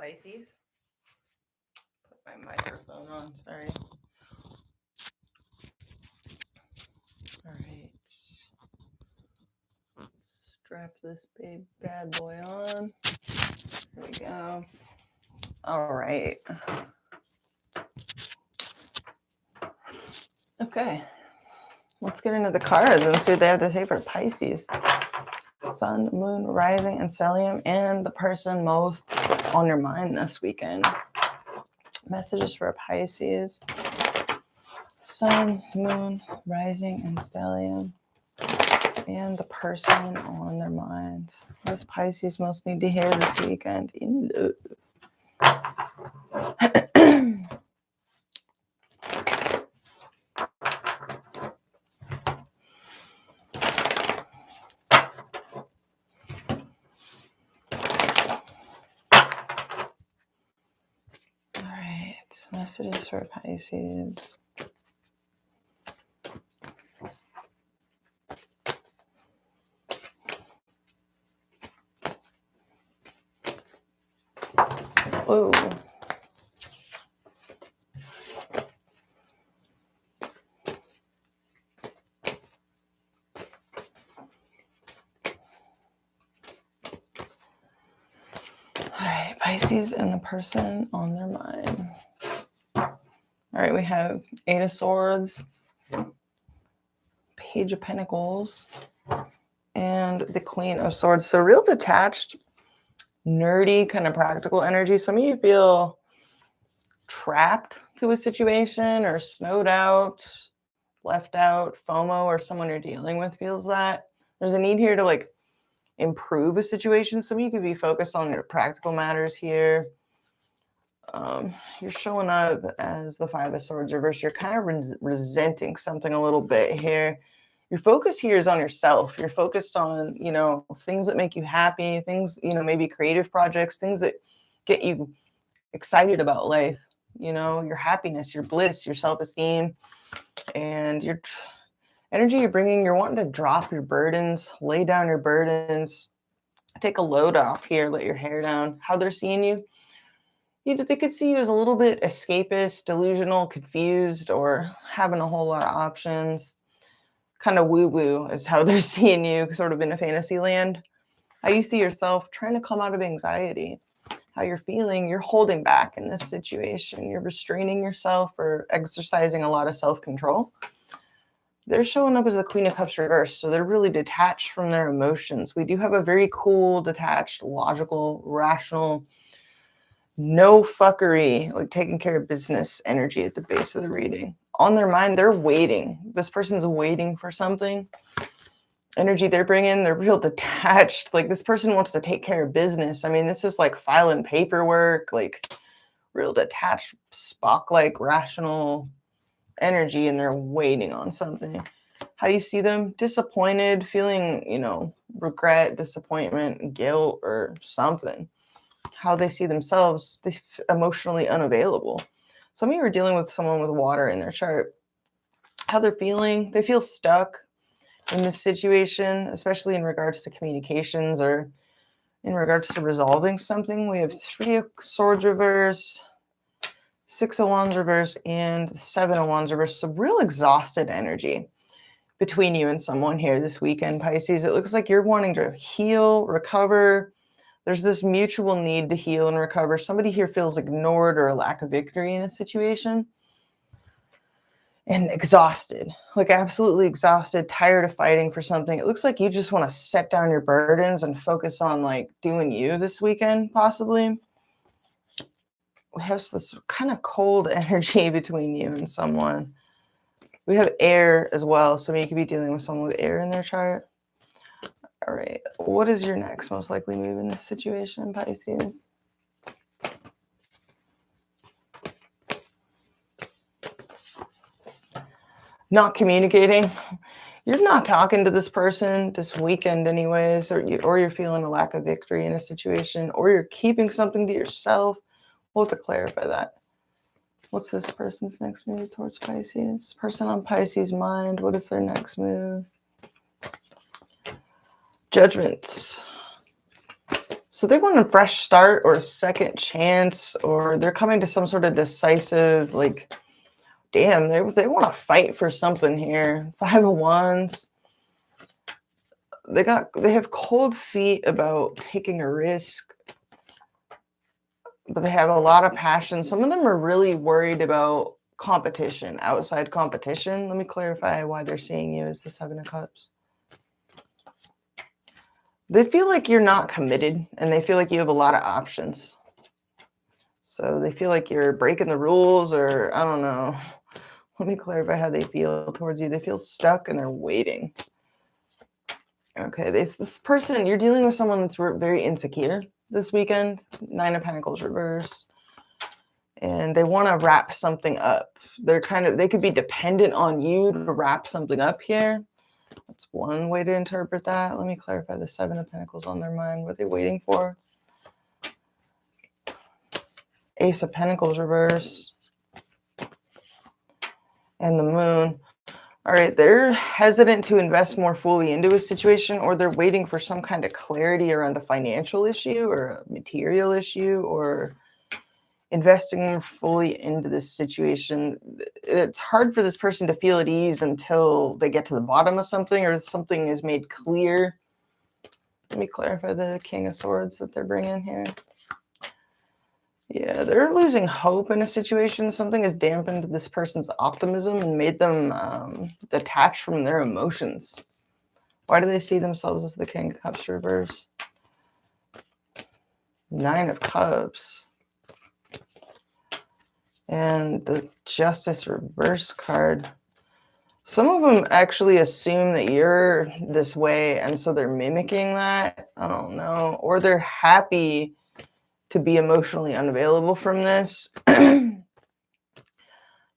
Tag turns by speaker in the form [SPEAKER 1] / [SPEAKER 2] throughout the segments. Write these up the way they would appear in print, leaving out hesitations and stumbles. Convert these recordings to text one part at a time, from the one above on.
[SPEAKER 1] Pisces. Put my microphone on, sorry. All right. Strap this big bad boy on. There we go. All right. Okay. Let's get into the cards and see what they have to say for Pisces. Sun, moon, rising, and stellium, and the person most on your mind this weekend. Messages for Pisces. Sun, moon, rising, and stellium, and the person on their mind. What does Pisces most need to hear this weekend in love? Messages for Pisces. Whoa. All right, Pisces and the person on their mind. All right, we have Eight of Swords, Page of Pentacles, and the Queen of Swords. So real detached, nerdy, kind of practical energy. Some of you feel trapped to a situation or snowed out, left out. FOMO or someone you're dealing with feels that. There's a need here to like improve a situation. Some of you could be focused on your practical matters here. You're showing up as the Five of Swords reverse. You're kind of resenting something a little bit here. Your focus here is on yourself. You're focused on, you know, things that make you happy, things, you know, maybe creative projects, things that get you excited about life, you know, your happiness, your bliss, your self-esteem, and your energy you're bringing. You're wanting to drop your burdens, lay down your burdens, take a load off here, let your hair down. How they're seeing you, they could see you as a little bit escapist, delusional, confused, or having a whole lot of options. Kind of woo-woo is how they're seeing you, sort of in a fantasy land. How you see yourself trying to come out of anxiety. How you're feeling, you're holding back in this situation. You're restraining yourself or exercising a lot of self-control. They're showing up as the Queen of Cups reverse, so they're really detached from their emotions. We do have a very cool, detached, logical, rational, no fuckery, like taking care of business energy at the base of the reading. On their mind, they're waiting. This person's waiting for something. Energy they're bringing, they're real detached. Like this person wants to take care of business. I mean, this is like filing paperwork, like real detached, Spock-like, rational energy, and they're waiting on something. How you see them? Disappointed, feeling, you know, regret, disappointment, guilt, or something. How they see themselves, they emotionally unavailable. Some of you are dealing with someone with water in their chart. How they're feeling, they feel stuck in this situation, especially in regards to communications or in regards to resolving something. We have Three of Swords reverse, Six of Wands reverse, and Seven of Wands reverse. So real exhausted energy between you and someone here this weekend, Pisces. It looks like you're wanting to heal, recover. There's this mutual need to heal and recover. Somebody here feels ignored or a lack of victory in a situation. And exhausted, like absolutely exhausted, tired of fighting for something. It looks like you just want to set down your burdens and focus on like doing you this weekend, possibly. We have this kind of cold energy between you and someone. We have air as well, so you could be dealing with someone with air in their chart. All right, what is your next most likely move in this situation, Pisces? Not communicating. You're not talking to this person this weekend anyways, or you're feeling a lack of victory in a situation, or you're keeping something to yourself. We'll have to clarify that. What's this person's next move towards Pisces? Person on Pisces' mind, what is their next move? Judgment. So they want a fresh start or a second chance, or they're coming to some sort of decisive, like, damn, they want to fight for something here. 5 of Wands. They have cold feet about taking a risk, but they have a lot of passion. Some of them are really worried about competition, outside competition. Let me clarify why they're seeing you as the 7 of Cups. They feel like you're not committed, and they feel like you have a lot of options. So they feel like you're breaking the rules, or I don't know. Let me clarify how they feel towards you. They feel stuck and they're waiting. Okay, this person, you're dealing with someone that's very insecure this weekend. 9 of Pentacles reverse. And they want to wrap something up. They could be dependent on you to wrap something up here. That's one way to interpret that. Let me clarify the 7 of Pentacles on their mind. What are they waiting for? Ace of Pentacles reverse. And the Moon. All right, they're hesitant to invest more fully into a situation, or they're waiting for some kind of clarity around a financial issue or a material issue, or investing more fully into this situation. It's hard for this person to feel at ease until they get to the bottom of something or something is made clear. Let me clarify the King of Swords that they're bringing here. Yeah, they're losing hope in a situation. Something has dampened this person's optimism and made them detached from their emotions. Why do they see themselves as the King of Cups reverse? 9 of Cups. And the Justice reverse card. Some of them actually assume that you're this way, and so they're mimicking that. I don't know. Or they're happy to be emotionally unavailable from this. Some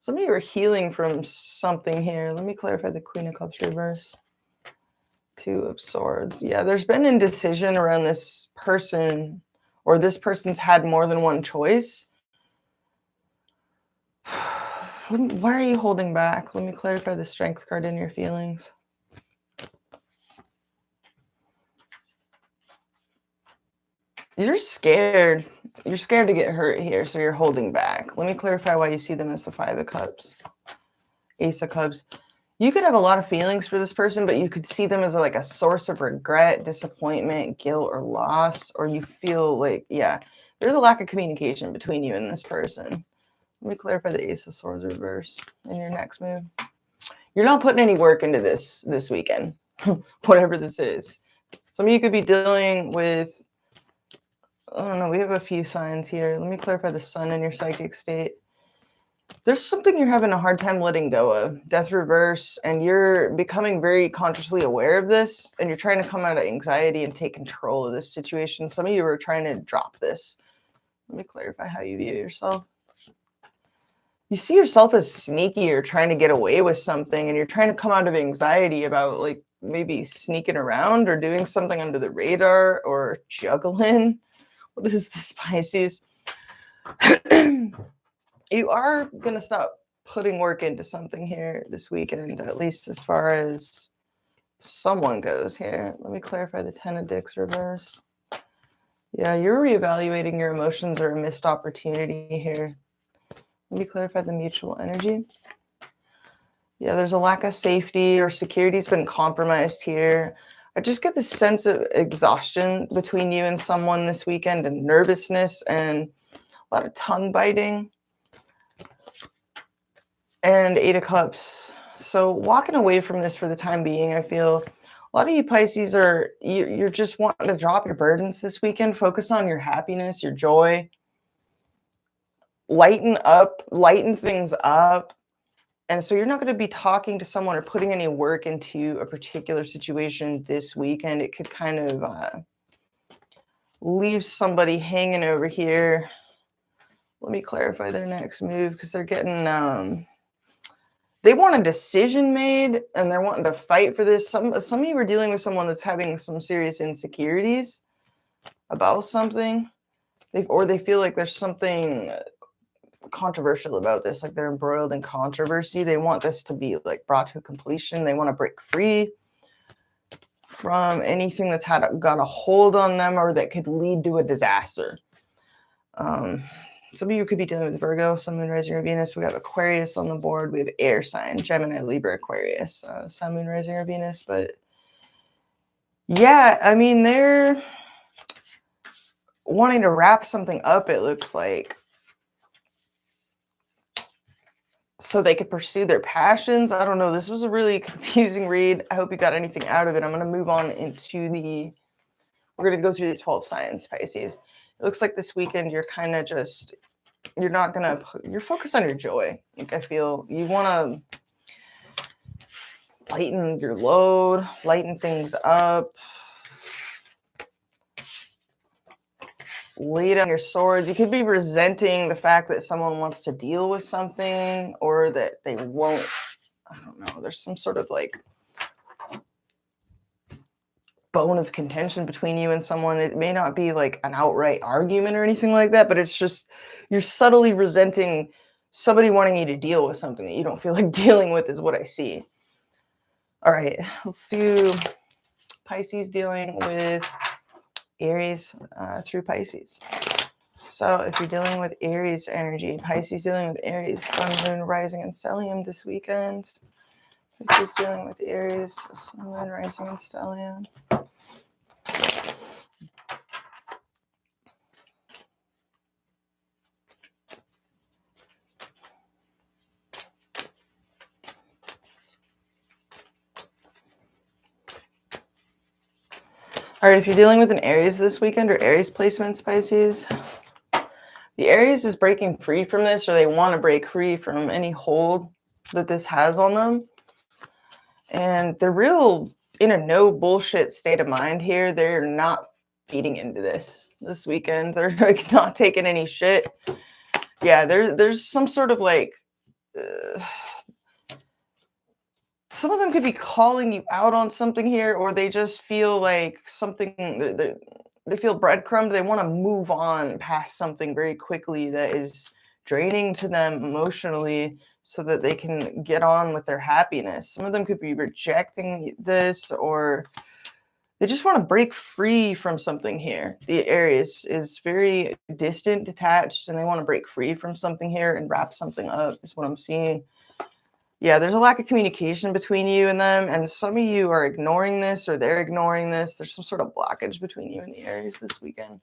[SPEAKER 1] of you are healing from something here. Let me clarify the Queen of Cups reverse. 2 of Swords. Yeah, there's been indecision around this person, or this person's had more than one choice. Why are you holding back? Let me clarify the Strength card in your feelings. You're scared. You're scared to get hurt here, so you're holding back. Let me clarify why you see them as the 5 of Cups. Ace of Cups. You could have a lot of feelings for this person, but you could see them as like a source of regret, disappointment, guilt, or loss, or you feel like, yeah, there's a lack of communication between you and this person. Let me clarify the Ace of Swords reverse in your next move. You're not putting any work into this weekend, whatever this is. Some of you could be dealing with, I don't know, we have a few signs here. Let me clarify the Sun in your psychic state. There's something you're having a hard time letting go of. Death reverse, and you're becoming very consciously aware of this, and you're trying to come out of anxiety and take control of this situation. Some of you are trying to drop this. Let me clarify how you view yourself. You see yourself as sneaky or trying to get away with something, and you're trying to come out of anxiety about like maybe sneaking around or doing something under the radar or juggling. What is this, Pisces? You are going to stop putting work into something here this weekend, at least as far as someone goes here. Let me clarify the 10 of Dicks reverse. Yeah, you're reevaluating your emotions or a missed opportunity here. Let me clarify the mutual energy. Yeah, there's a lack of safety or security's been compromised here. I just get this sense of exhaustion between you and someone this weekend, and nervousness and a lot of tongue biting. And 8 of Cups. So walking away from this for the time being, I feel a lot of you Pisces you're just wanting to drop your burdens this weekend. Focus on your happiness, your joy. Lighten things up. And so you're not going to be talking to someone or putting any work into a particular situation this weekend. It could kind of leave somebody hanging over here. Let me clarify their next move, because they're getting, they want a decision made and they're wanting to fight for this. Some of you are dealing with someone that's having some serious insecurities about something. They feel like there's something controversial about this, like they're embroiled in controversy. They want this to be like brought to completion. They want to break free from anything that's got a hold on them or that could lead to a disaster. Some of you could be dealing with Virgo, Sun, Moon, Rising, or Venus. We have Aquarius on the board. We have air sign, Gemini, Libra, Aquarius, Sun, Moon, Rising, or Venus. But yeah, I mean, they're wanting to wrap something up, it looks like, so they could pursue their passions. I don't know. This was a really confusing read. I hope you got anything out of it. I'm going to move on into we're going to go through the 12 signs, Pisces. It looks like this weekend you're kind of just, you're focused on your joy. Like, I feel you want to lighten your load, lighten things up, lay down your swords. You could be resenting the fact that someone wants to deal with something or that they won't. I don't know. There's some sort of like bone of contention between you and someone. It may not be like an outright argument or anything like that, but it's just you're subtly resenting somebody wanting you to deal with something that you don't feel like dealing with is what I see. All right, let's do Pisces dealing with Aries through Pisces. So if you're dealing with Aries energy, Pisces dealing with Aries, Sun, Moon, Rising, and Stellium this weekend. Pisces dealing with Aries, Sun, Moon, Rising, and Stellium. All right, if you're dealing with an Aries this weekend or Aries placements, Pisces, the Aries is breaking free from this, or they want to break free from any hold that this has on them. And they're real in a no bullshit state of mind here. They're not feeding into this weekend. They're like not taking any shit. Yeah, there's some sort of like... some of them could be calling you out on something here, or they just feel like something, they feel breadcrumbed. They want to move on past something very quickly that is draining to them emotionally so that they can get on with their happiness. Some of them could be rejecting this, or they just want to break free from something here. The Aries is very distant, detached, and they want to break free from something here and wrap something up is what I'm seeing. Yeah, there's a lack of communication between you and them, and some of you are ignoring this or they're ignoring this. There's some sort of blockage between you and the Aries this weekend.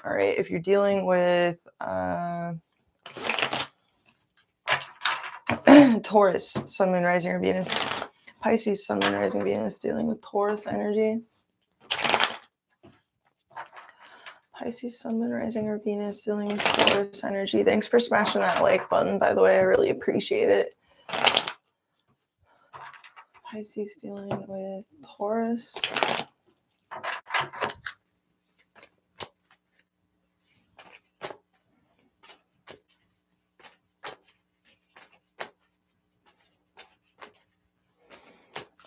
[SPEAKER 1] All right, if you're dealing with Taurus, Sun, Moon, Rising, or Venus. Pisces, Sun, Moon, Rising, Venus, dealing with Taurus energy. Pisces, Sun, Moon, Rising, or Venus, dealing with Taurus energy. Thanks for smashing that like button, by the way. I really appreciate it. Pisces dealing with Taurus.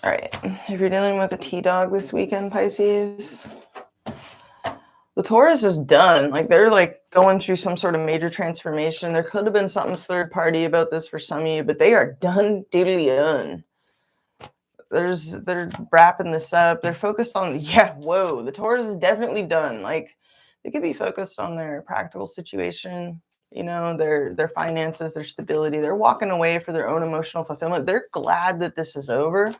[SPEAKER 1] All right, if you're dealing with a T-Dog this weekend, Pisces, the Taurus is done. Like, they're like going through some sort of major transformation. There could have been something third party about this for some of you, but they are done, diddly done. They're wrapping this up. They're focused on, the Taurus is definitely done. Like, they could be focused on their practical situation, you know, their finances, their stability. They're walking away for their own emotional fulfillment. They're glad that this is over.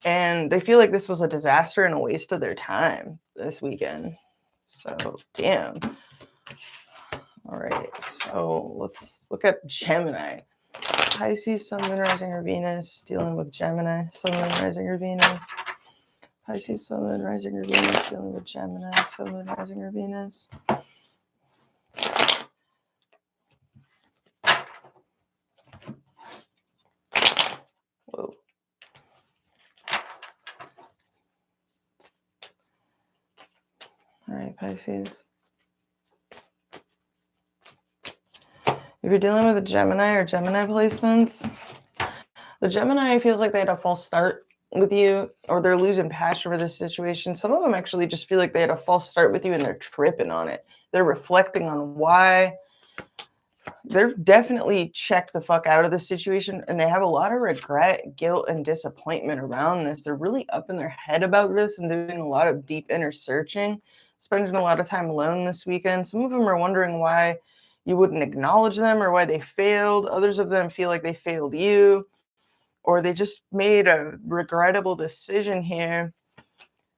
[SPEAKER 1] And they feel like this was a disaster and a waste of their time this weekend. So, damn. All right, so let's look at Gemini. Pisces, Sun, Moon, Rising, or Venus, dealing with Gemini. Sun, Moon, Rising, or Venus. Pisces, Sun, Moon, Rising, or Venus, dealing with Gemini. Sun, Moon, Rising, or Venus. Whoa. All right, Pisces. If you're dealing with a Gemini or Gemini placements, the Gemini feels like they had a false start with you, or they're losing passion for this situation. Some of them actually just feel like they had a false start with you and they're tripping on it. They're reflecting on why They're definitely checked the fuck out of this situation, and they have a lot of regret, guilt, and disappointment around this. They're really up in their head about this and doing a lot of deep inner searching, spending a lot of time alone this weekend. Some of them are wondering why you wouldn't acknowledge them or why they failed. Others of them feel like they failed you, or they just made a regrettable decision here.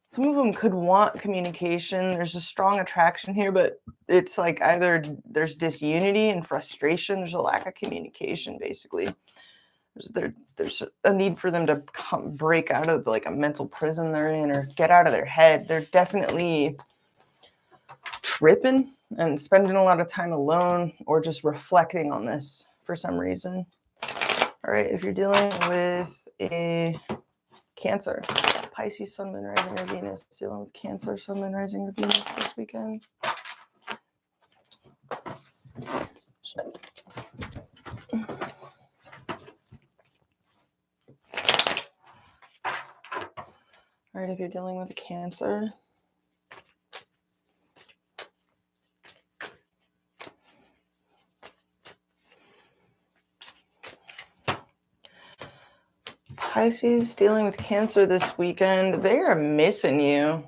[SPEAKER 1] Some of them could want communication. There's a strong attraction here, but it's like either there's disunity and frustration. There's a lack of communication, basically. There's a need for them to break out of like a mental prison they're in or get out of their head. They're definitely tripping and spending a lot of time alone or just reflecting on this for some reason. All right, if you're dealing with a Cancer, Pisces, Sun, Moon, Rising, or Venus, dealing with Cancer, Sun, Moon, Rising, or Venus this weekend. All right, if you're dealing with a Cancer, Pisces dealing with Cancer this weekend, they are missing you.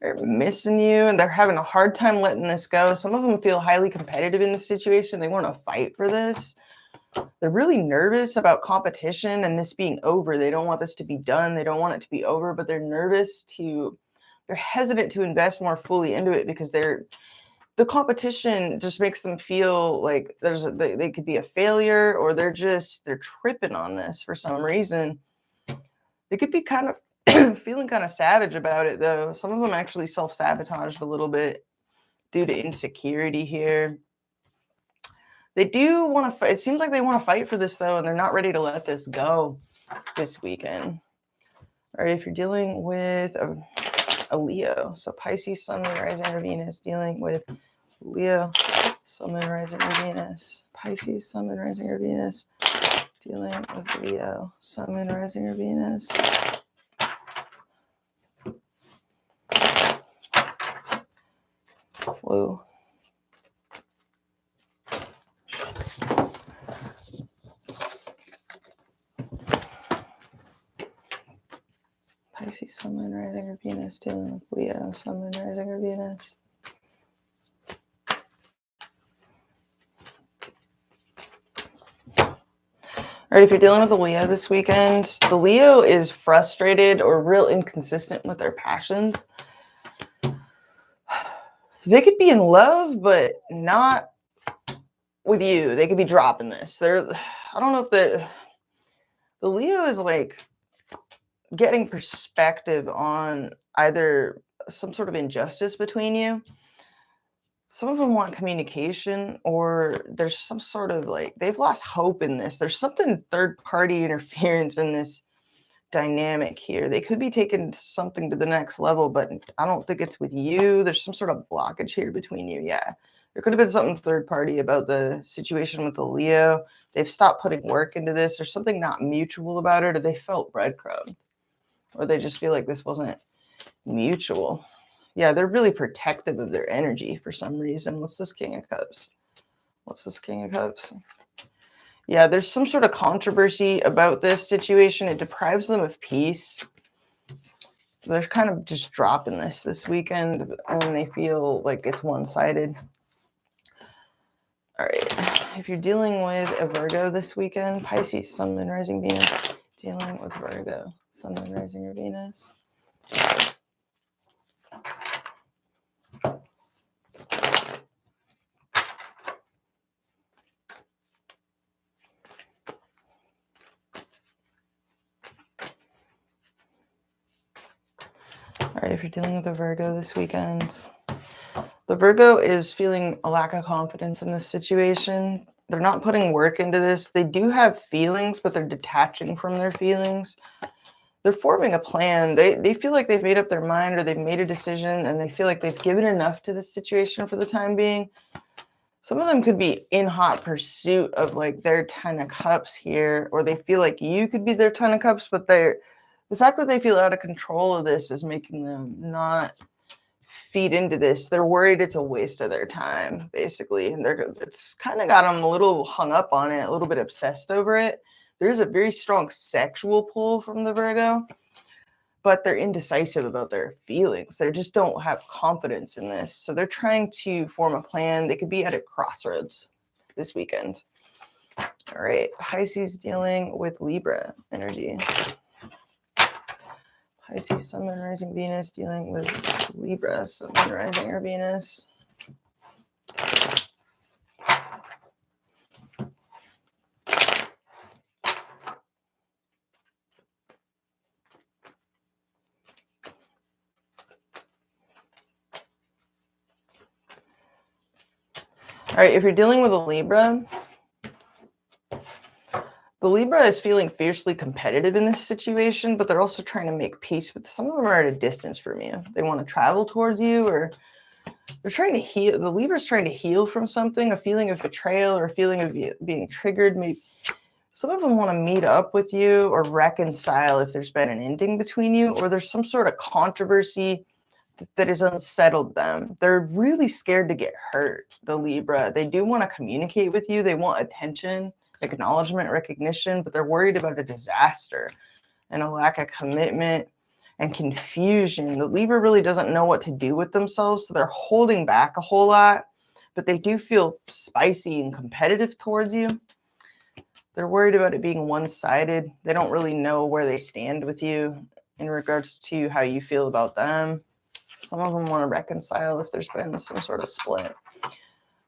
[SPEAKER 1] They're missing you, and they're having a hard time letting this go. Some of them feel highly competitive in this situation. They want to fight for this. They're really nervous about competition and this being over. They don't want this to be done. They don't want it to be over, but they're they're hesitant to invest more fully into it because the competition just makes them feel like they could be a failure, or they're tripping on this for some reason. They could be kind of feeling kind of savage about it, though. Some of them actually self-sabotaged a little bit due to insecurity here. They do want to fight. It seems like they want to fight for this, though, and they're not ready to let this go this weekend. All right, if you're dealing with a Leo, so Pisces, Sun, Moon, Rising, or Venus, dealing with Leo, Sun, Moon, Rising, or Venus, Pisces, Sun, Moon, Rising, or Venus, dealing with Leo, Sun, Moon, Rising, or Venus. Whoa. Pisces, Sun, Moon, Rising, or Venus, dealing with Leo, Sun, Moon, Rising, or Venus. All right, if you're dealing with a Leo this weekend, the Leo is frustrated or real inconsistent with their passions. They could be in love, but not with you. They could be dropping this. I don't know if the Leo is like getting perspective on either some sort of injustice between you. Some of them want communication, or there's some sort of like they've lost hope in this. There's something third-party interference in this dynamic here. They could be taking something to the next level, but I don't think it's with you. There's some sort of blockage here between you. Yeah, there could have been something third-party about the situation with the Leo. They've stopped putting work into this. There's something not mutual about it, or they felt breadcrumbed, or they just feel like this wasn't mutual. Yeah, they're really protective of their energy for some reason. What's this King of Cups? What's this King of Cups? Yeah, there's some sort of controversy about this situation. It deprives them of peace. They're kind of just dropping this weekend, and they feel like it's one-sided. All right, if you're dealing with a Virgo this weekend, Pisces, Sun, Moon, Rising, Venus, dealing with Virgo, Sun, Moon, Rising, or Venus. All right, if you're dealing with a Virgo this weekend, the Virgo is feeling a lack of confidence in this situation. They're not putting work into this. They do have feelings, but they're detaching from their feelings. They're forming a plan. They feel like they've made up their mind, or they've made a decision, and they feel like they've given enough to this situation for the time being. Some of them could be in hot pursuit of like their 10 of cups here, or they feel like you could be their 10 of cups, but the fact that they feel out of control of this is making them not feed into this. They're worried it's a waste of their time, basically. And it's kind of got them a little hung up on it, a little bit obsessed over it. There's a very strong sexual pull from the Virgo, but they're indecisive about their feelings. They just don't have confidence in this. So they're trying to form a plan. They could be at a crossroads this weekend. All right, Pisces dealing with Libra energy. Pisces, Sun, Moon, Rising, Venus dealing with Libra, Sun, Moon, Rising, or Venus. All right, if you're dealing with a Libra, the Libra is feeling fiercely competitive in this situation, but they're also trying to make peace with some of them are at a distance from you. They want to travel towards you, or they're trying to heal. The Libra's trying to heal from something, a feeling of betrayal or a feeling of being triggered. Maybe some of them want to meet up with you or reconcile if there's been an ending between you, or there's some sort of controversy that has unsettled them. They're really scared to get hurt, the Libra. They do want to communicate with you. They want attention, acknowledgement, recognition, but they're worried about a disaster and a lack of commitment and confusion. The Libra really doesn't know what to do with themselves, so they're holding back a whole lot, but they do feel spicy and competitive towards you. They're worried about it being one-sided. They don't really know where they stand with you in regards to how you feel about them. Some of them want to reconcile if there's been some sort of split.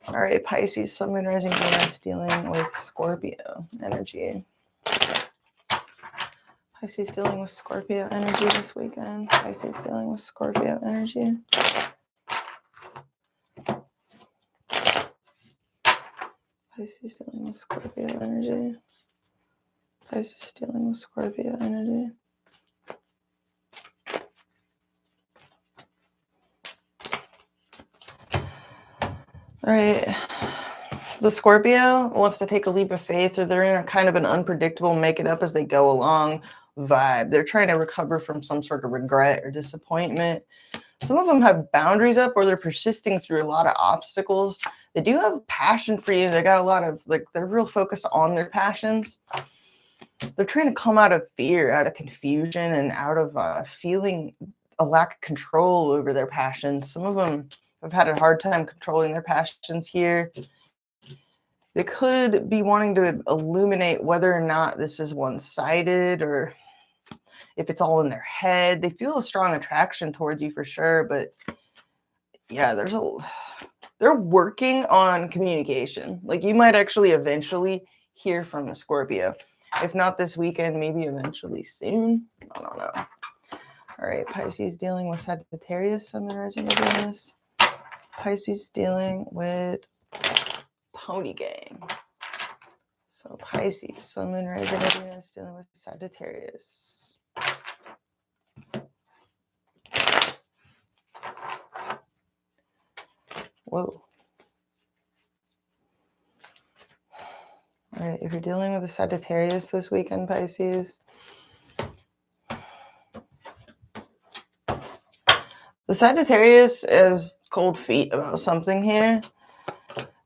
[SPEAKER 1] All right, Pisces, Sun, Moon, Rising, Venus dealing with Scorpio energy. Pisces dealing with Scorpio energy this weekend. Pisces dealing with Scorpio energy. Pisces dealing with Scorpio energy. Pisces dealing with Scorpio energy. All right. The Scorpio wants to take a leap of faith, or they're in a kind of an unpredictable make it up as they go along vibe. They're trying to recover from some sort of regret or disappointment. Some of them have boundaries up, or they're persisting through a lot of obstacles. They do have passion for you. They got a lot of, they're real focused on their passions. They're trying to come out of fear, out of confusion, and out of feeling a lack of control over their passions. Some of them have had a hard time controlling their passions here. They could be wanting to illuminate whether or not this is one-sided or if it's all in their head. They feel a strong attraction towards you for sure, but yeah, they're working on communication. Like, you might actually eventually hear from a Scorpio. If not this weekend, maybe eventually soon. I don't know. All right, Pisces dealing with Sagittarius, Sun, Moon, Rising, or Venus. Pisces dealing with Pony Gang. So Pisces, Sun, Moon, Rising, or Venus dealing with Sagittarius. Whoa. All right, if you're dealing with a Sagittarius this weekend, Pisces, the Sagittarius has cold feet about something here.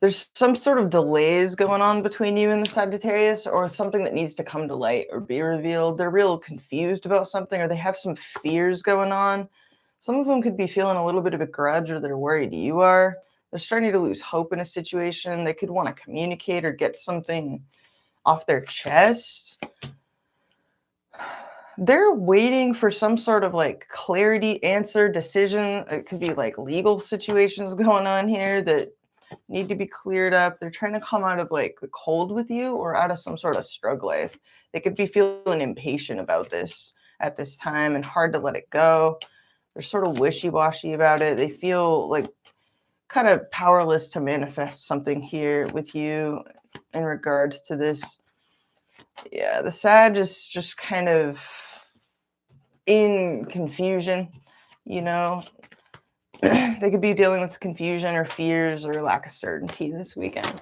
[SPEAKER 1] There's some sort of delays going on between you and the Sagittarius, or something that needs to come to light or be revealed. They're real confused about something, or they have some fears going on. Some of them could be feeling a little bit of a grudge, or they're worried you are. They're starting to lose hope in a situation. They could want to communicate or get something off their chest. They're waiting for some sort of clarity, answer, decision. It could be legal situations going on here that need to be cleared up. They're trying to come out of the cold with you, or out of some sort of struggle life. They could be feeling impatient about this at this time and hard to let it go. They're sort of wishy-washy about it. They feel kind of powerless to manifest something here with you in regards to this. Yeah, the Sag is just kind of in confusion, They could be dealing with confusion or fears or lack of certainty this weekend.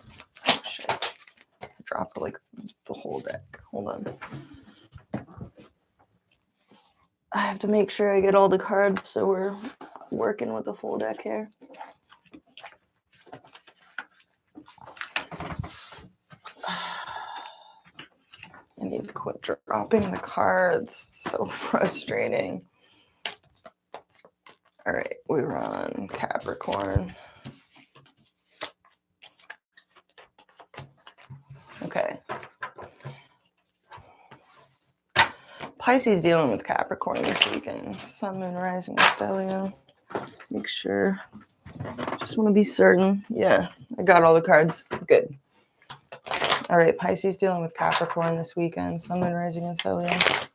[SPEAKER 1] Oh, shit. I dropped the whole deck. Hold on. I have to make sure I get all the cards so we're working with the full deck here. I need to quit dropping the cards. So frustrating. All right, we run Capricorn. Okay. Pisces dealing with Capricorn this weekend. Sun, Moon, Rising, Stellium. Make sure. Just want to be certain. Yeah, I got all the cards. Good. All right, Pisces dealing with Capricorn this weekend. Sun, Moon, Rising, and Stellium.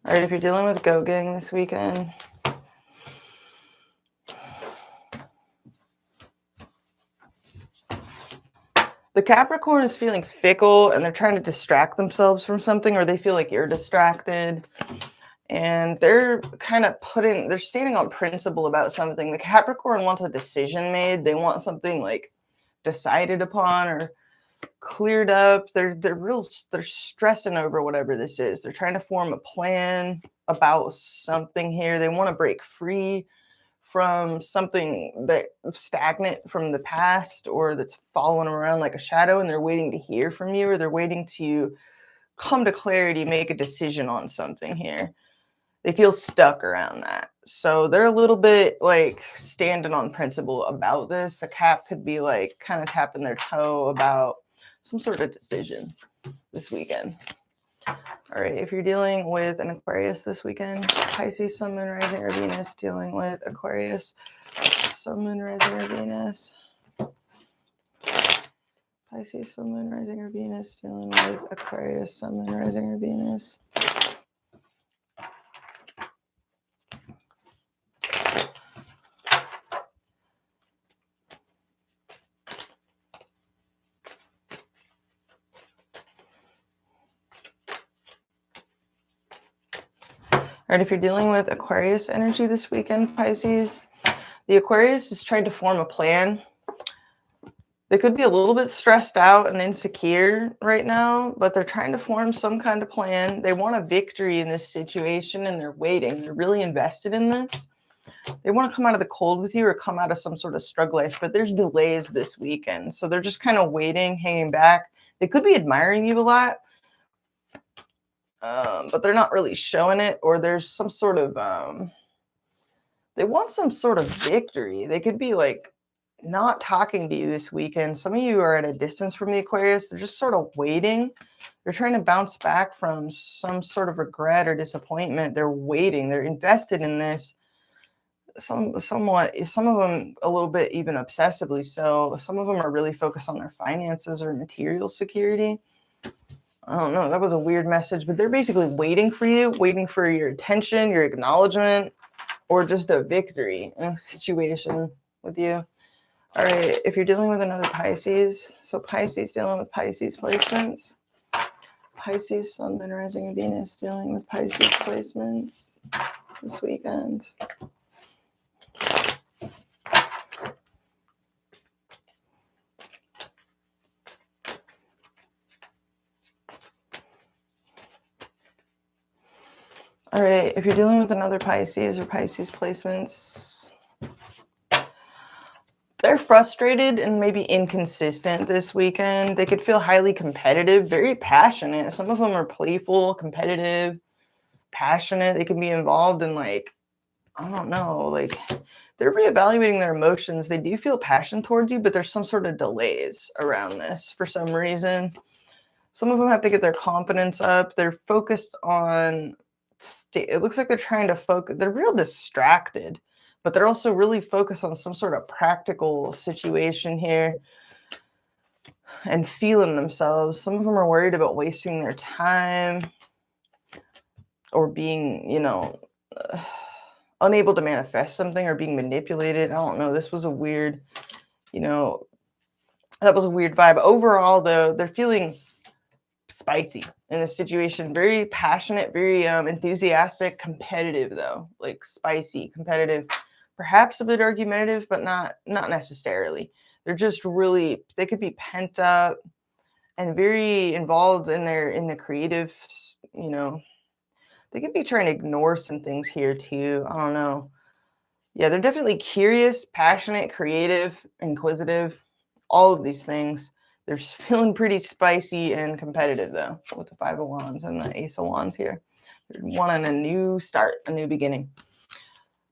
[SPEAKER 1] All right, if you're dealing with Go Gang this weekend, the Capricorn is feeling fickle and they're trying to distract themselves from something, or they feel like you're distracted. And they're kind of they're standing on principle about something. The Capricorn wants a decision made. They want something like decided upon or cleared up. They're stressing over whatever this is. They're trying to form a plan about something here. They want to break free from something that stagnant from the past or that's following around like a shadow, and they're waiting to hear from you, or they're waiting to come to clarity, make a decision on something here. They feel stuck around that. So they're a little bit like standing on principle about this. The Cap could be like kind of tapping their toe about some sort of decision this weekend. All right, if you're dealing with an Aquarius this weekend, Pisces, Sun, Moon, Rising, or Venus, dealing with Aquarius, Sun, Moon, Rising, or Venus. Pisces, Sun, Moon, Rising, or Venus, dealing with Aquarius, Sun, Moon, Rising, or Venus. All right, if you're dealing with Aquarius energy this weekend, Pisces, the Aquarius is trying to form a plan. They could be a little bit stressed out and insecure right now, but they're trying to form some kind of plan. They want a victory in this situation, and they're waiting. They're really invested in this. They want to come out of the cold with you or come out of some sort of struggle life, but there's delays this weekend. So they're just kind of waiting, hanging back. They could be admiring you a lot, but they're not really showing it, or there's some sort of, they want some sort of victory. They could be like not talking to you this weekend. Some of you are at a distance from the Aquarius. They're just sort of waiting. They're trying to bounce back from some sort of regret or disappointment. They're waiting. They're invested in this. Somewhat, some of them a little bit even obsessively so. Some of them are really focused on their finances or material security. I don't know. That was a weird message, but they're basically waiting for you, waiting for your attention, your acknowledgement, or just a victory in a situation with you. All right, if you're dealing with another Pisces, so Pisces dealing with Pisces placements. Pisces, Sun, Moon, Rising, and Venus dealing with Pisces placements this weekend. All right, if you're dealing with another Pisces or Pisces placements, they're frustrated and maybe inconsistent this weekend. They could feel highly competitive, very passionate. Some of them are playful, competitive, passionate. They can be involved in like, I don't know, like they're reevaluating their emotions. They do feel passion towards you, but there's some sort of delays around this for some reason. Some of them have to get their confidence up. They're focused on, it looks like they're trying to focus, they're real distracted, but they're also really focused on some sort of practical situation here and feeling themselves. Some of them are worried about wasting their time or being, you know, unable to manifest something or being manipulated. I don't know. This was a weird, you know, that was a weird vibe. Overall, though, they're feeling spicy in this situation. Very passionate, very enthusiastic, competitive, though. Like spicy, competitive, perhaps a bit argumentative, but not necessarily. They're just really, they could be pent up and very involved in the creative, you know, they could be trying to ignore some things here too. I don't know. Yeah, they're definitely curious, passionate, creative, inquisitive, all of these things. They're feeling pretty spicy and competitive though, with the Five of Wands and the Ace of Wands here. They're wanting a new start, a new beginning.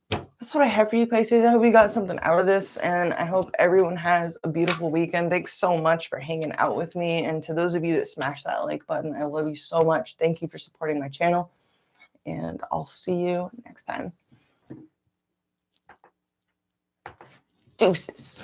[SPEAKER 1] That's what I have for you, Pisces. I hope you got something out of this, and I hope everyone has a beautiful weekend. Thanks so much for hanging out with me, and to those of you that smashed that like button, I love you so much. Thank you for supporting my channel, and I'll see you next time. Deuces.